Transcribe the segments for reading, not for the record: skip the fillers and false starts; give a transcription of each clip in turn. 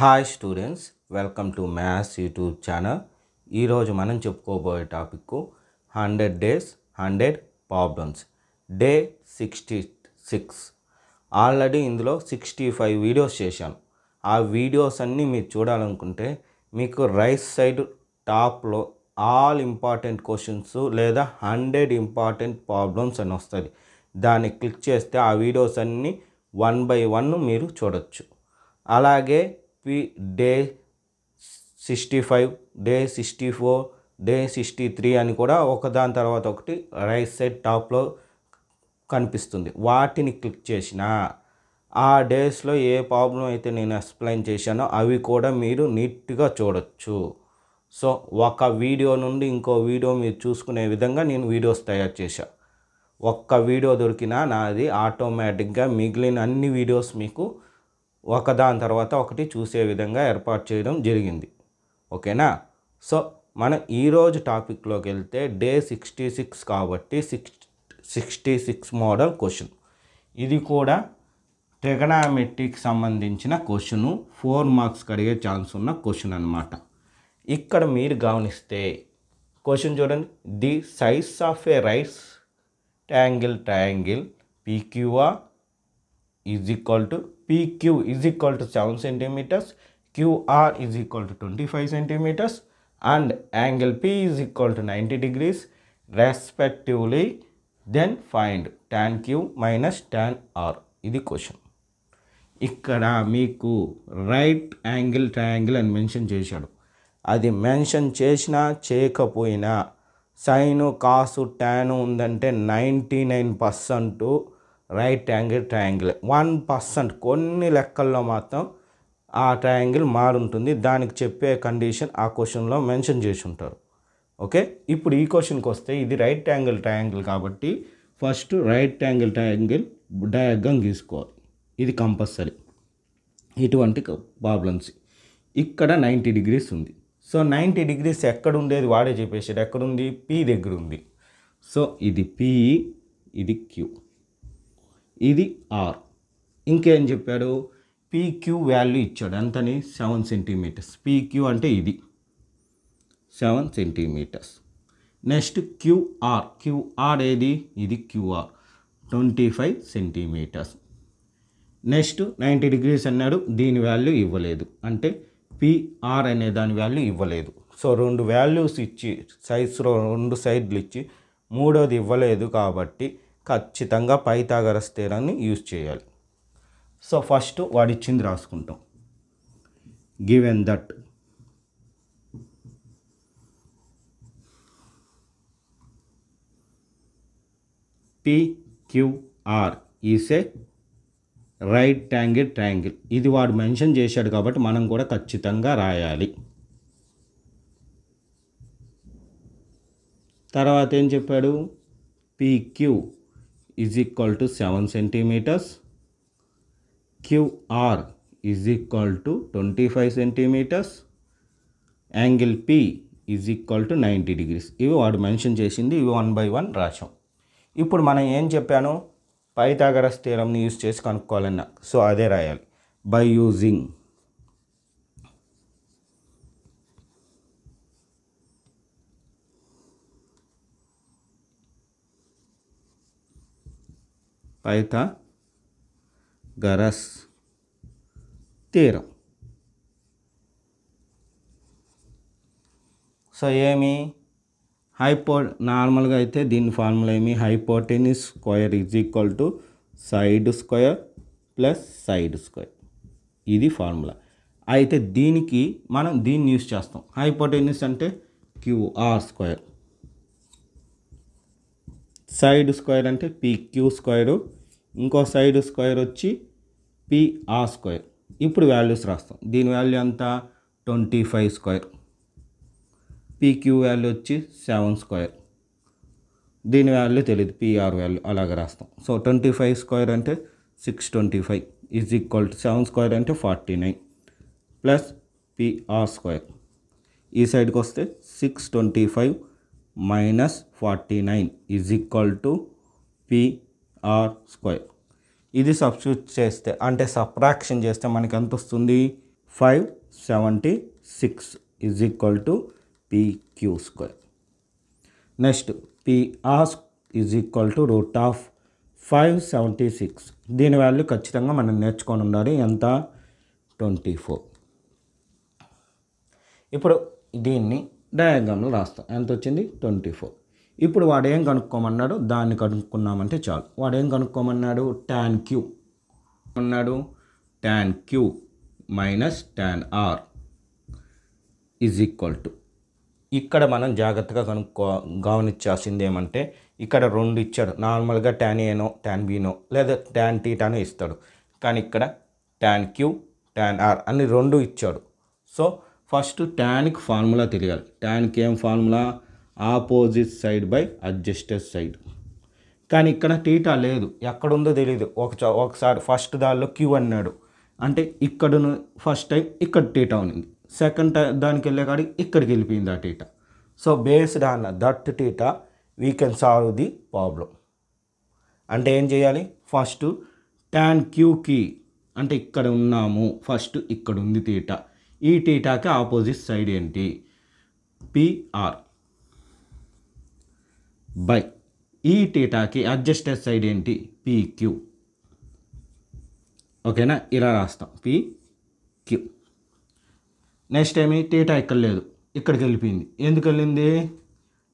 Hi students, welcome to maths YouTube channel. ఈరోజు మనం చెప్పుకోబోయే topic 100 days 100 problems day 66. Already ఇందులో 65 వీడియోస్ చేశాను. ఆ వీడియోస్ అన్నీ మీరు చూడాలనుకుంటే మీకు రైట్ సైడ్ టాప్లో ఆల్ ఇంపార్టెంట్ క్వశ్చన్స్ లేదా 100 ఇంపార్టెంట్ ప్రాబ్లమ్స్ అని వస్తుంది. దాన్ని క్లిక్ చేస్తే ఆ వీడియోస్ అన్నీ 1 by 1 మీరు చూడొచ్చు. అలాగే డే 65, డే 64, డే 63 అని కూడా ఒకదాని తర్వాత ఒకటి రైట్ సైడ్ టాప్లో కనిపిస్తుంది. వాటిని క్లిక్ చేసిన ఆ డేస్లో ఏ ప్రాబ్లం అయితే నేను ఎక్స్ప్లెయిన్ చేశానో అవి కూడా మీరు నీట్గా చూడొచ్చు. సో ఒక వీడియో నుండి ఇంకో వీడియో మీరు చూసుకునే విధంగా నేను వీడియోస్ తయారు చేశాను. ఒక్క వీడియో దొరికినా నాది ఆటోమేటిక్గా మిగిలిన అన్ని వీడియోస్ మీకు ఒకదాని తర్వాత ఒకటి చూసే విధంగా ఏర్పాటు చేయడం జరిగింది. ఓకేనా? సో మనం ఈరోజు టాపిక్లోకి వెళ్తే డే 66 కాబట్టి 66 మోడల్ క్వశ్చన్. ఇది కూడా ట్రిగనామెట్రీకి సంబంధించిన క్వశ్చను. 4 మార్క్స్కి అడిగే ఛాన్స్ ఉన్న క్వశ్చన్ అన్నమాట. ఇక్కడ మీరు గమనిస్తే క్వశ్చన్ చూడండి. The size of A right triangle PQR is equal to PQ is equal to 7 centimeters, QR is equal to 25 centimeters and angle P is equal to 90 degrees respectively. Then find tan Q minus tan R. ఇది question. ఇక్కడ మీకు right angle triangle అని mention చేశాడు. అది mention చేసినా చేయకపోయినా sign కాసు టాను ఉందంటే 99% right angle triangle. 1% కొన్ని లెక్కల్లో మాత్రం ఆ ట్రయాంగిల్ మారుంటుంది. దానికి చెప్పే కండిషన్ ఆ క్వశ్చన్లో మెన్షన్ చేసి ఉంటారు. ఓకే, ఇప్పుడు ఈ క్వశ్చన్కి వస్తే ఇది రైట్ యాంగిల్ ట్రయాంగిల్ కాబట్టి first right angle triangle diagram గీసుకోవాలి. ఇది కంపల్సరీ ఇటువంటి ప్రాబ్లమ్స్. ఇక్కడ 90 degrees ఉంది. సో 90 degrees ఎక్కడ ఉండేది వాడే చెప్పేసాడు. ఎక్కడుంది? P దగ్గర ఉంది. సో ఇది P, ఇది Q, ఇది R. ఇంకేం చెప్పాడు? PQ వాల్యూ ఇచ్చాడు. ఎంతని? 7 centimeters. PQ అంటే ఇది 7 centimeters. నెక్స్ట్ QR ఏది? ఇది QR 25 centimeters. నెక్స్ట్ 90 degrees అన్నాడు. దీని వాల్యూ ఇవ్వలేదు, అంటే PR అనే దాని వాల్యూ ఇవ్వలేదు. సో 2 వాల్యూస్ ఇచ్చి సైజ్లో 2 సైడ్లు ఇచ్చి మూడోది ఇవ్వలేదు కాబట్టి ఖచ్చితంగా పైథాగరస్ థియరమ్ని యూజ్ చేయాలి. సో ఫస్ట్ వాడు ఇచ్చింది రాసుకుంటాం. Given that PQR is a right angle triangle. ఇది వాడు మెన్షన్ చేశాడు కాబట్టి మనం కూడా ఖచ్చితంగా రాయాలి. తర్వాత ఏం చెప్పాడు? PQ is equal to 7 centimeters, QR is equal to 25 centimeters, angle P is equal to 90 degrees. ఇవి వాడు మెన్షన్ చేసింది. ఇవి 1 by 1 రాశాం. ఇప్పుడు మనం ఏం చెప్పాను? పైథాగరస్ థియరమ్ని యూజ్ చేసి కనుక్కోవాలన్నా. సో అదే రాయాలి. By using Pythagoras theorem. So ఏమి? నార్మల్గా అయితే దీని ఫార్ములా ఏమి? Hypotenuse square is equal to side square plus side square. ఇది ఫార్ములా. అయితే దీనికి మనం దీన్ని యూజ్ చేస్తాం. హైపోటెన్యూస్ అంటే QR స్క్వేర్, సైడ్ స్క్వేర్ అంటే PQ స్క్వేరు, ఇంకో సైడ్ స్క్వేర్ వచ్చి PR స్క్వేర్. ఇప్పుడు వాల్యూస్ రాస్తాం. దీని వాల్యూ అంతా 25 స్క్వేర్, PQ వాల్యూ వచ్చి 7 స్క్వేర్, దీని వాల్యూ తెలియదు, PR వాల్యూ అలాగ రాస్తాం. సో 25 స్క్వేర్ అంటే 625 ఈజ్ ఈక్వల్ టు 7 స్క్వేర్ అంటే 49 ప్లస్ PR స్క్వేర్. ఈ సైడ్కి వస్తే 625 minus 49 is equal to PR square. ఇది సబ్స్టిట్యూట్ చేస్తే అంటే సబ్ట్రాక్షన్ చేస్తే మనకి ఎంత వస్తుంది? 576 is equal to PQ square. Next PR is equal to root of 576. దీని వాల్యూ ఖచ్చితంగా మనం నేర్చుకొని ఉండాలి. ఎంత? 24. ఇప్పుడు దీన్ని డయాగ్రామ్లో రాస్తాం. ఎంత వచ్చింది? 24. ఇప్పుడు వాడు ఏం కనుక్కోమన్నాడు? దాన్ని కనుక్కున్నామంటే చాలు. వాడు ఏం కనుక్కోమన్నాడు? tan Q అన్నాడు. tan Q minus tan R is equal to, ఇక్కడ మనం జాగ్రత్తగా గమనించాల్సింది ఏమంటే, ఇక్కడ 2 ఇచ్చాడు. నార్మల్గా tan Aనో tan Bనో లేదా tan θనో ఇస్తాడు. కానీ ఇక్కడ tan Q tan R అని 2 ఇచ్చాడు. సో ఫస్ట్ ట్యాన్కి ఫార్ములా తెలియాలి. ట్యాన్కి ఏం formula? Opposite side by adjusted side. కానీ ఇక్కడ టీటా లేదు, ఎక్కడుందో తెలియదు. ఒకసారి ఫస్ట్ దానిలో Q అన్నాడు అంటే ఇక్కడ ఫస్ట్ టైం ఇక్కడ టీటా ఉంది. సెకండ్ టైం దానికి వెళ్ళే కాడికి ఇక్కడికి వెళ్ళిపోయింది ఆ theta. So based on that theta we can solve the problem. అంటే ఏం చేయాలి? ఫస్ట్ tan Qకి అంటే ఇక్కడ ఉన్నాము, ఫస్ట్ ఇక్కడ ఉంది టీటా. ఈ టీటాకి ఆపోజిట్ సైడ్ ఏంటి? PR బై ఈ టీటాకి అడ్జస్టెడ్ సైడ్ ఏంటి? PQ. ఓకేనా? ఇలా రాస్తాం PQ. నెక్స్ట్ ఏమి? టీటా ఇక్కడ లేదు, ఇక్కడికి వెళ్ళిపోయింది. ఎందుకు వెళ్ళింది?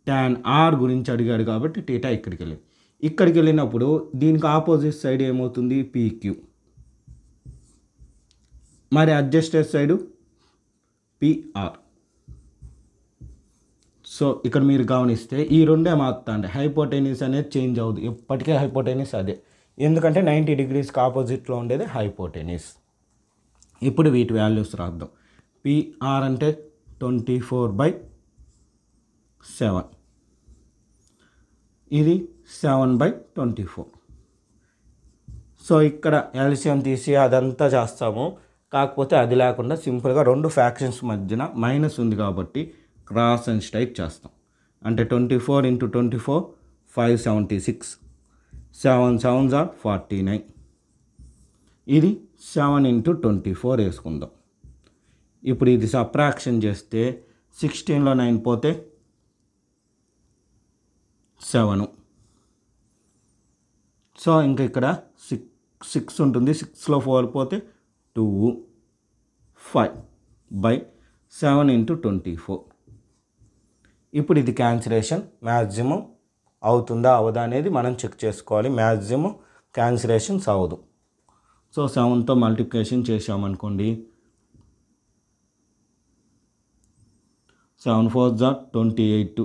tan R గురించి అడిగాడు కాబట్టి టీటా ఇక్కడికి వెళ్ళింది. ఇక్కడికి వెళ్ళినప్పుడు దీనికి ఆపోజిట్ సైడ్ ఏమవుతుంది? PQ. మరి అడ్జస్టెడ్ సైడు PR. సో ఇక్కడ మీరు గమనిస్తే ఈ రెండే మారుతాండి. హైపోటెనిస్ అనేది చేంజ్ అవ్వదు, ఎప్పటికీ హైపోటెనిస్ అదే. ఎందుకంటే 90 డిగ్రీస్కి ఆపోజిట్లో ఉండేది హైపోటెనిస్. ఇప్పుడు వీటి వాల్యూస్ రాద్దాం. PR అంటే 24/7, ఇది 7/24. సో ఇక్కడ ఎల్సిఎం తీసి అదంతా చేస్తాము. కాకపోతే అది లేకుండా సింపుల్గా 2 ఫ్రాక్షన్స్ మధ్యన మైనస్ ఉంది కాబట్టి క్రాస్ అండ్ స్ట్రైక్ చేస్తాం. అంటే 24 × 24 576, 7 7s are 49. ఇది 7 × 24 వేసుకుందాం. ఇప్పుడు ఇది సబ్ట్రాక్షన్ చేస్తే 16లో 9 పోతే 7. సో ఇంకా ఇక్కడ 6 ఉంటుంది. 6లో 4 పోతే 2, 5/7 × 24. ఇప్పుడు ఇది క్యాన్సిలేషన్ మ్యాక్సిమం అవుతుందా అవదా అనేది మనం చెక్ చేసుకోవాలి. మ్యాక్సిమం క్యాన్సిలేషన్స్ అవ్వదు. సో 7తో మల్టిప్లికేషన్ చేసామనుకోండి, 7 4s are 28,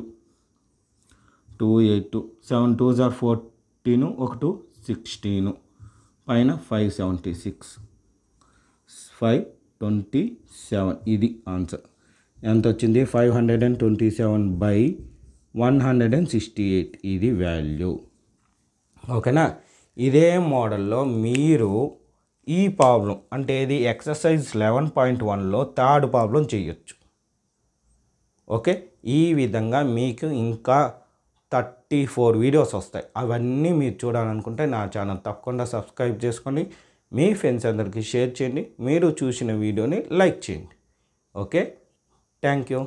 2 8, 7 2s are 14, 1 2 16, పైన 576, 527. ఇది ఆన్సర్. ఎంత వచ్చింది? 527/168. ఇది వాల్యూ. ఓకేనా? ఇదే మోడల్లో మీరు ఈ ప్రాబ్లం అంటే ఇది ఎక్సర్సైజ్ 11.1లో థర్డ్ ప్రాబ్లం చేయొచ్చు. ఓకే, ఈ విధంగా మీకు ఇంకా 34 వీడియోస్ వస్తాయి. అవన్నీ మీరు చూడాలనుకుంటే నా ఛానల్ తప్పకుండా సబ్స్క్రైబ్ చేసుకోండి. మీ ఫ్రెండ్స్ అందరికీ షేర్ చేయండి. మీరు చూసిన వీడియోని లైక్ చేయండి. Okay, thank you.